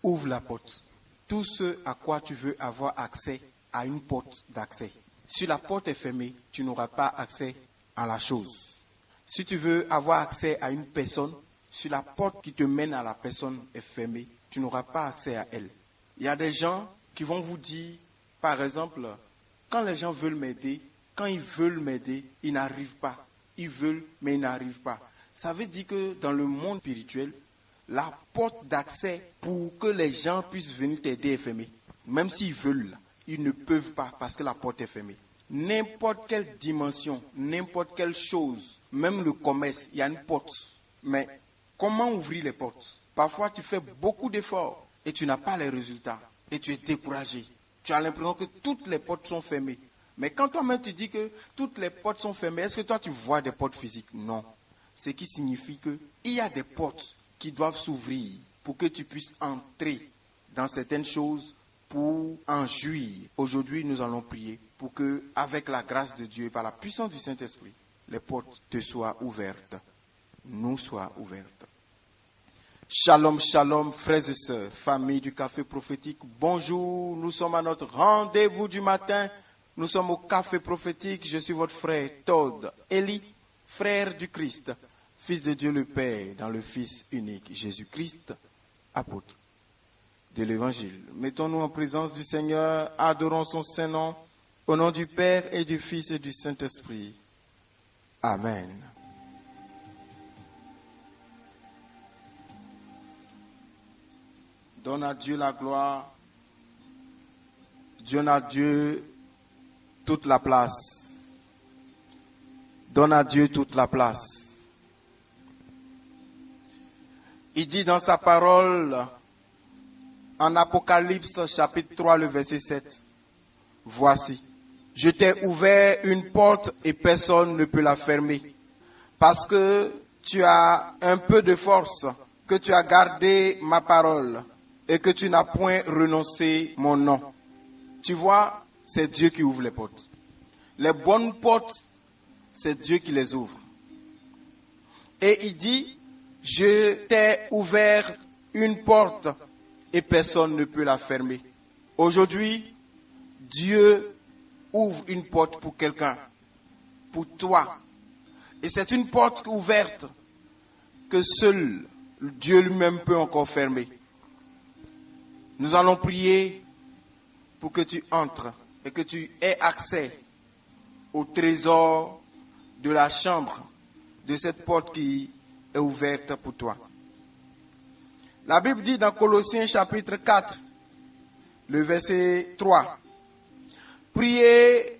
ouvre la porte. Tout ce à quoi tu veux avoir accès a une porte d'accès. Si la porte est fermée, tu n'auras pas accès à la chose. Si tu veux avoir accès à une personne, si la porte qui te mène à la personne est fermée, tu n'auras pas accès à elle. Il y a des gens qui vont vous dire, par exemple, quand les gens veulent m'aider, quand ils veulent m'aider, ils n'arrivent pas. Ils veulent, mais ils n'arrivent pas. Ça veut dire que dans le monde spirituel, la porte d'accès pour que les gens puissent venir t'aider est fermée. Même s'ils veulent, ils ne peuvent pas parce que la porte est fermée. N'importe quelle dimension, n'importe quelle chose, même le commerce, il y a une porte. Mais comment ouvrir les portes? Parfois, tu fais beaucoup d'efforts et tu n'as pas les résultats. Et tu es découragé. Tu as l'impression que toutes les portes sont fermées. Mais quand toi-même tu dis que toutes les portes sont fermées, est-ce que toi tu vois des portes physiques? Non. Ce qui signifie qu'il y a des portes qui doivent s'ouvrir pour que tu puisses entrer dans certaines choses pour en jouir. Aujourd'hui, nous allons prier pour que, avec la grâce de Dieu et par la puissance du Saint-Esprit, les portes te soient ouvertes, nous soient ouvertes. Shalom, shalom, frères et sœurs, famille du café prophétique. Bonjour, nous sommes à notre rendez-vous du matin. Nous sommes au café prophétique. Je suis votre frère Todd Eli, frère du Christ, fils de Dieu le Père, dans le Fils unique Jésus-Christ, apôtre de l'Évangile. Mettons-nous en présence du Seigneur, adorons son Saint-Nom, au nom du Père et du Fils et du Saint-Esprit. Amen. Donne à Dieu la gloire. Donne à Dieu toute la place. Donne à Dieu toute la place. Il dit dans sa parole, en Apocalypse chapitre 3, le verset 7, « Voici, je t'ai ouvert une porte et personne ne peut la fermer, parce que tu as un peu de force, que tu as gardé ma parole et que tu n'as point renoncé mon nom. » Tu vois, c'est Dieu qui ouvre les portes. Les bonnes portes, c'est Dieu qui les ouvre. Et il dit, je t'ai ouvert une porte et personne ne peut la fermer. Aujourd'hui, Dieu ouvre une porte pour quelqu'un, pour toi. Et c'est une porte ouverte que seul Dieu lui-même peut encore fermer. Nous allons prier pour que tu entres et que tu aies accès au trésor de la chambre, de cette porte qui est ouverte pour toi. La Bible dit dans Colossiens chapitre 4, le verset 3, « Priez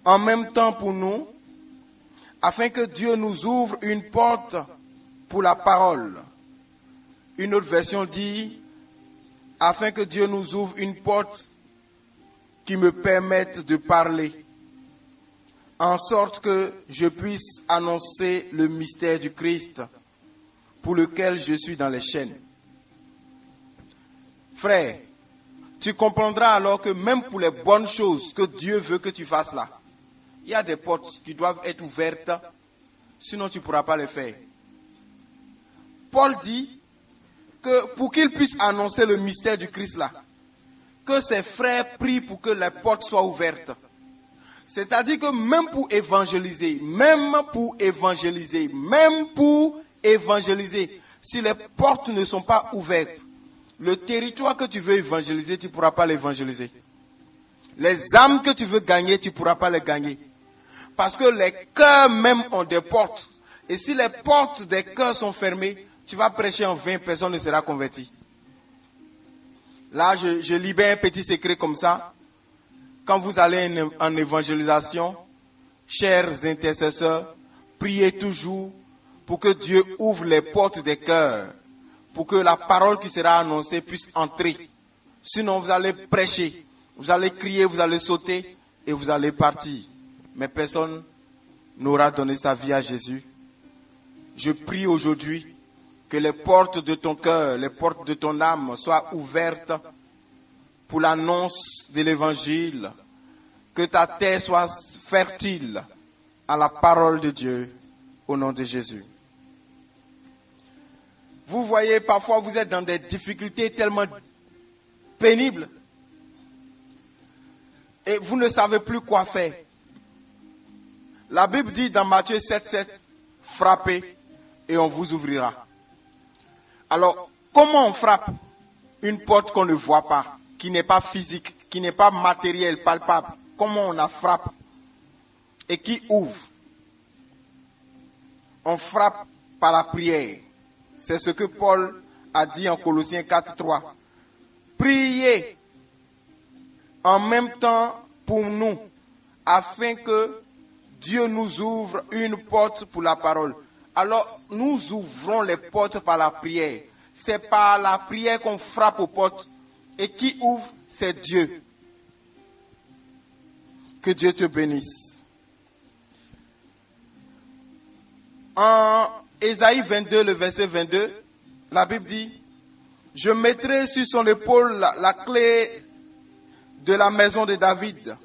en même temps pour nous, afin que Dieu nous ouvre une porte pour la parole. » Une autre version dit, « Afin que Dieu nous ouvre une porte qui me permette de parler, en sorte que je puisse annoncer le mystère du Christ, pour lequel je suis dans les chaînes. » Frère, tu comprendras alors que même pour les bonnes choses que Dieu veut que tu fasses là, il y a des portes qui doivent être ouvertes, sinon tu ne pourras pas les faire. Paul dit que pour qu'il puisse annoncer le mystère du Christ là, que ses frères prient pour que les portes soient ouvertes. C'est-à-dire que même pour évangéliser, si les portes ne sont pas ouvertes, le territoire que tu veux évangéliser, tu ne pourras pas l'évangéliser. Les âmes que tu veux gagner, tu ne pourras pas les gagner. Parce que les cœurs même ont des portes. Et si les portes des cœurs sont fermées, tu vas prêcher en vain, personne ne sera converti. Là, je libère un petit secret comme ça. Quand vous allez en évangélisation, chers intercesseurs, priez toujours pour que Dieu ouvre les portes des cœurs, pour que la parole qui sera annoncée puisse entrer. Sinon, vous allez prêcher, vous allez crier, vous allez sauter et vous allez partir. Mais personne n'aura donné sa vie à Jésus. Je prie aujourd'hui que les portes de ton cœur, les portes de ton âme soient ouvertes pour l'annonce de l'évangile, que ta terre soit fertile à la parole de Dieu, au nom de Jésus. Vous voyez, parfois vous êtes dans des difficultés tellement pénibles et vous ne savez plus quoi faire. La Bible dit dans Matthieu 7,7, frappez et on vous ouvrira. Alors, comment on frappe une porte qu'on ne voit pas, qui n'est pas physique, qui n'est pas matérielle, palpable? Comment on la frappe et qui ouvre? On frappe par la prière. C'est ce que Paul a dit en Colossiens 4,3. Priez en même temps pour nous, afin que Dieu nous ouvre une porte pour la parole. Alors, nous ouvrons les portes par la prière. C'est par la prière qu'on frappe aux portes. Et qui ouvre, c'est Dieu. Que Dieu te bénisse. En Ésaïe 22, le verset 22, la Bible dit, « Je mettrai sur son épaule la clé de la maison de David.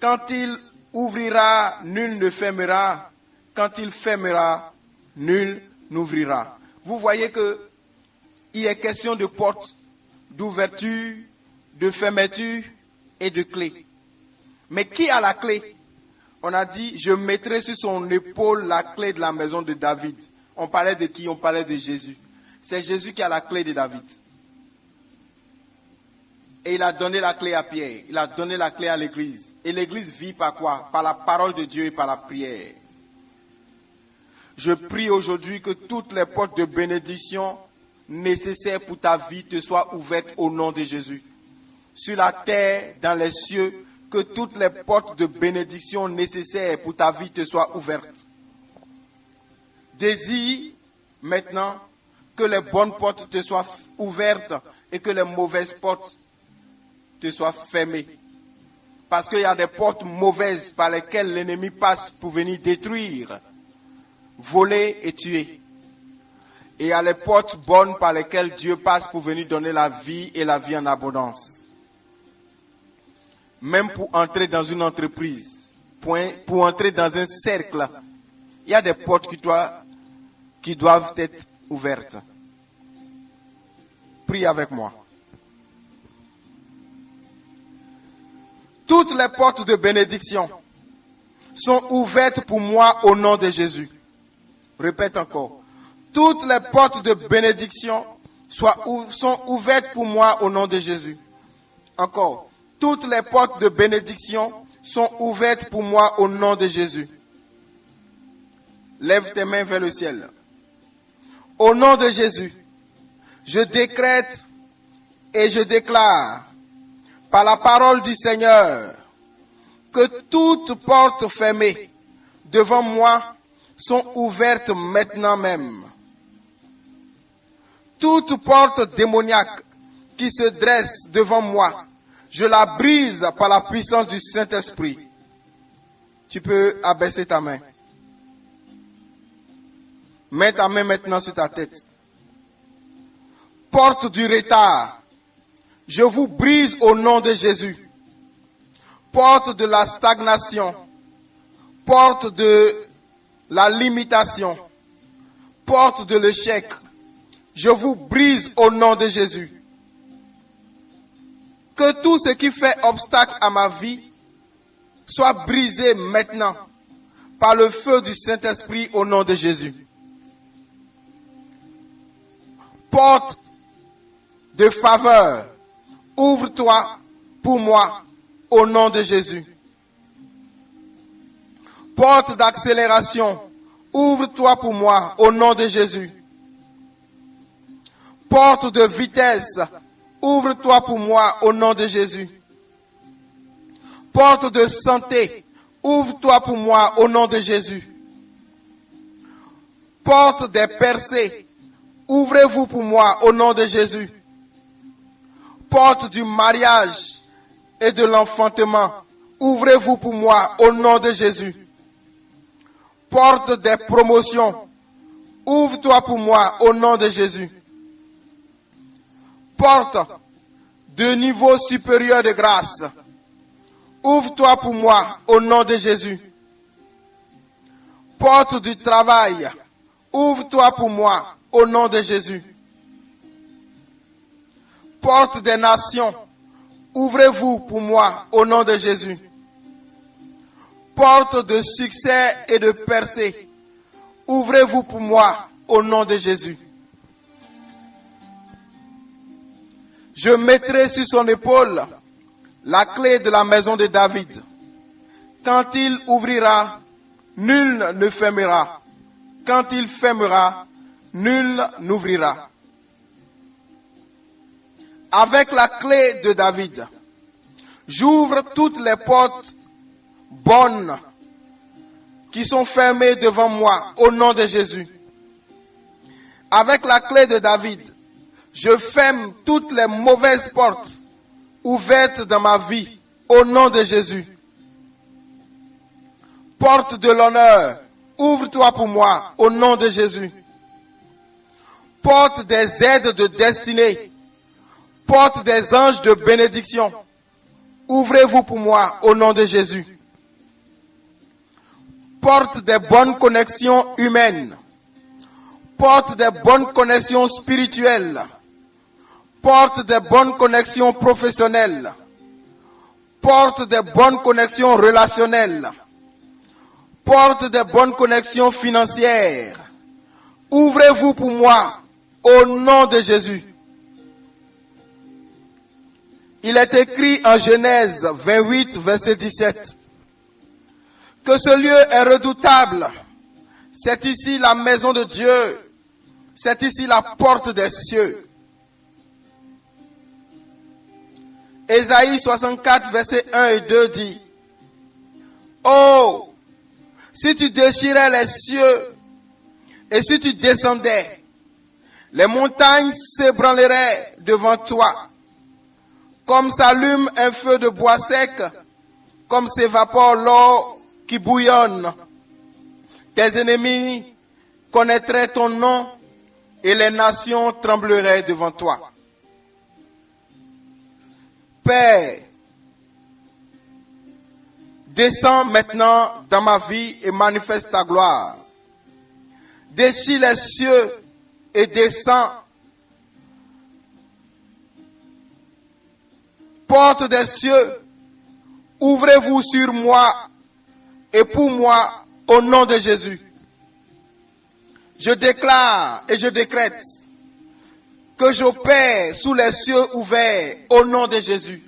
Quand il ouvrira, nul ne fermera. Quand il fermera, nul n'ouvrira. » Vous voyez que il est question de porte, d'ouverture, de fermeture et de clé. Mais qui a la clé? On a dit, je mettrai sur son épaule la clé de la maison de David. On parlait de qui? On parlait de Jésus. C'est Jésus qui a la clé de David. Et il a donné la clé à Pierre. Il a donné la clé à l'église. Et l'église vit par quoi? Par la parole de Dieu et par la prière. Je prie aujourd'hui que toutes les portes de bénédiction nécessaires pour ta vie te soient ouvertes au nom de Jésus. Sur la terre, dans les cieux, que toutes les portes de bénédiction nécessaires pour ta vie te soient ouvertes. Désire maintenant que les bonnes portes te soient ouvertes et que les mauvaises portes te soient fermées. Parce qu'il y a des portes mauvaises par lesquelles l'ennemi passe pour venir détruire, voler et tuer. Et il y a les portes bonnes par lesquelles Dieu passe pour venir donner la vie et la vie en abondance. Même pour entrer dans une entreprise, pour entrer dans un cercle, il y a des portes qui doivent être ouvertes. Prie avec moi. Toutes les portes de bénédiction sont ouvertes pour moi au nom de Jésus. Répète encore. Toutes les portes de bénédiction sont ouvertes pour moi au nom de Jésus. Encore. Toutes les portes de bénédiction sont ouvertes pour moi au nom de Jésus. Lève tes mains vers le ciel. Au nom de Jésus, je décrète et je déclare par la parole du Seigneur que toutes portes fermées devant moi sont ouvertes maintenant même. Toute porte démoniaque qui se dresse devant moi, je la brise par la puissance du Saint-Esprit. Tu peux abaisser ta main. Mets ta main maintenant sur ta tête. Porte du retard, je vous brise au nom de Jésus. Porte de la stagnation, porte de la limitation, porte de l'échec, je vous brise au nom de Jésus. Que tout ce qui fait obstacle à ma vie soit brisé maintenant par le feu du Saint-Esprit au nom de Jésus. Porte de faveur, ouvre-toi pour moi au nom de Jésus. Porte d'accélération, ouvre-toi pour moi au nom de Jésus. Porte de vitesse, ouvre-toi pour moi au nom de Jésus. Porte de santé, ouvre-toi pour moi au nom de Jésus. Porte des percées, ouvrez-vous pour moi au nom de Jésus. Porte du mariage et de l'enfantement, ouvrez-vous pour moi au nom de Jésus. Porte des promotions, ouvre-toi pour moi au nom de Jésus. Porte de niveau supérieur de grâce, ouvre-toi pour moi au nom de Jésus. Porte du travail, ouvre-toi pour moi au nom de Jésus. Porte des nations, ouvrez-vous pour moi au nom de Jésus. Porte de succès et de percée, ouvrez-vous pour moi au nom de Jésus. Je mettrai sur son épaule la clé de la maison de David. Quand il ouvrira, nul ne fermera. Quand il fermera, nul n'ouvrira. Avec la clé de David, j'ouvre toutes les portes bonnes qui sont fermées devant moi au nom de Jésus. Avec la clé de David, je ferme toutes les mauvaises portes ouvertes dans ma vie au nom de Jésus. Porte de l'honneur, ouvre-toi pour moi au nom de Jésus. Porte des aides de destinée, porte des anges de bénédiction, ouvrez-vous pour moi au nom de Jésus. Porte des bonnes connexions humaines, porte des bonnes connexions spirituelles, porte des bonnes connexions professionnelles, porte des bonnes connexions relationnelles, porte des bonnes connexions financières. Ouvrez-vous pour moi au nom de Jésus. Il est écrit en Genèse 28, verset 17, que ce lieu est redoutable. C'est ici la maison de Dieu. C'est ici la porte des cieux. Ésaïe 64, verset 1 et 2 dit, oh, si tu déchirais les cieux et si tu descendais, les montagnes s'ébranleraient devant toi, comme s'allume un feu de bois sec, comme s'évapore l'eau qui bouillonne. Tes ennemis connaîtraient ton nom et les nations trembleraient devant toi. Père, descends maintenant dans ma vie et manifeste ta gloire. Déchire les cieux et descends. Porte des cieux, ouvrez-vous sur moi et pour moi au nom de Jésus. Je déclare et je décrète que j'opère sous les cieux ouverts au nom de Jésus.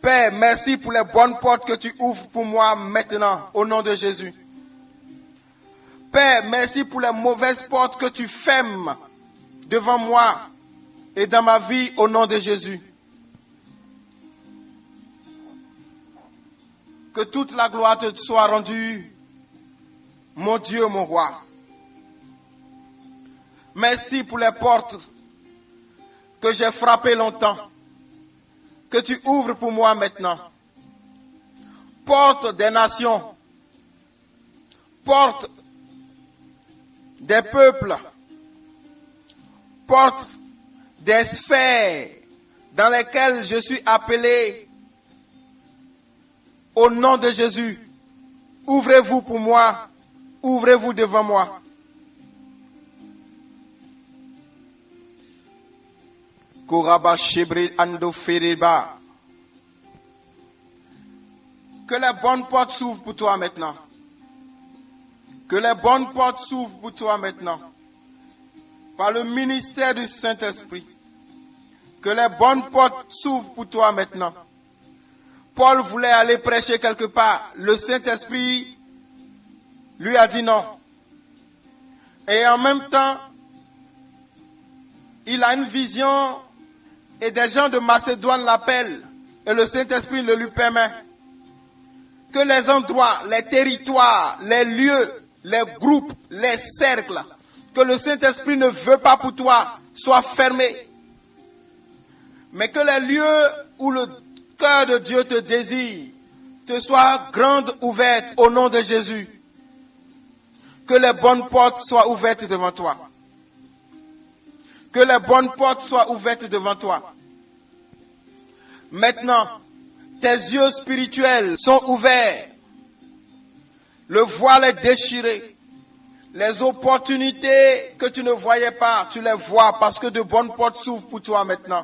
Père, merci pour les bonnes portes que tu ouvres pour moi maintenant au nom de Jésus. Père, merci pour les mauvaises portes que tu fermes devant moi et dans ma vie au nom de Jésus. Que toute la gloire te soit rendue, mon Dieu, mon roi. Merci pour les portes que j'ai frappées longtemps, que tu ouvres pour moi maintenant. Porte des nations, porte des peuples, porte des sphères dans lesquelles je suis appelé au nom de Jésus. Ouvrez-vous pour moi, ouvrez-vous devant moi. Que les bonnes portes s'ouvrent pour toi maintenant. Que les bonnes portes s'ouvrent pour toi maintenant. Par le ministère du Saint-Esprit. Que les bonnes portes s'ouvrent pour toi maintenant. Paul voulait aller prêcher quelque part. Le Saint-Esprit lui a dit non. Et en même temps, il a une vision et des gens de Macédoine l'appellent. Et le Saint-Esprit le lui permet. Que les endroits, les territoires, les lieux, les groupes, les cercles que le Saint-Esprit ne veut pas pour toi soient fermés. Mais que les lieux où le cœur de Dieu te désire te soient grandes ouvertes au nom de Jésus. Que les bonnes portes soient ouvertes devant toi. Que les bonnes portes soient ouvertes devant toi. Maintenant, tes yeux spirituels sont ouverts. Le voile est déchiré. Les opportunités que tu ne voyais pas, tu les vois parce que de bonnes portes s'ouvrent pour toi maintenant.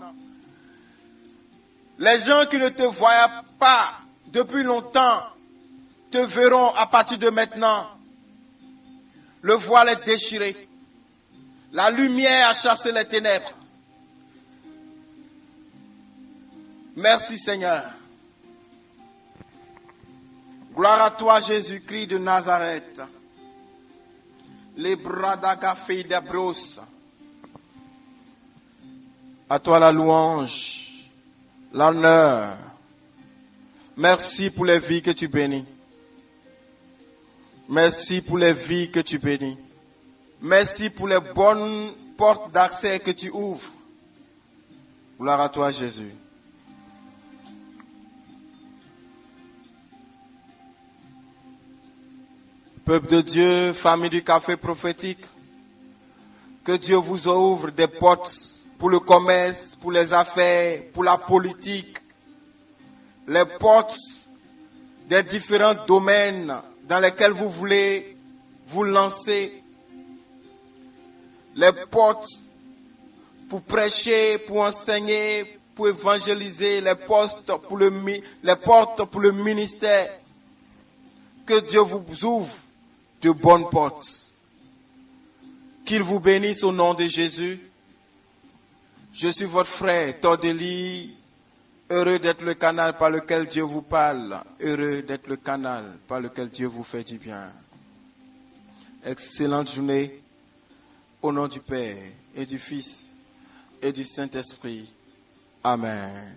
Les gens qui ne te voyaient pas depuis longtemps te verront à partir de maintenant. Le voile est déchiré. La lumière a chassé les ténèbres. Merci Seigneur. Gloire à toi Jésus-Christ de Nazareth. Les bras d'Agafé d'Abros. À toi la louange, l'honneur. Merci pour les vies que tu bénis. Merci pour les vies que tu bénis. Merci pour les bonnes portes d'accès que tu ouvres. Gloire à toi Jésus. Peuple de Dieu, famille du café prophétique, que Dieu vous ouvre des portes pour le commerce, pour les affaires, pour la politique, les portes des différents domaines dans lesquels vous voulez vous lancer, les portes pour prêcher, pour enseigner, pour évangéliser, les portes pour le ministère. Que Dieu vous ouvre de bonnes portes. Qu'il vous bénisse au nom de Jésus. Je suis votre frère, Tordeli. Heureux d'être le canal par lequel Dieu vous parle. Heureux d'être le canal par lequel Dieu vous fait du bien. Excellente journée. Au nom du Père et du Fils et du Saint-Esprit. Amen.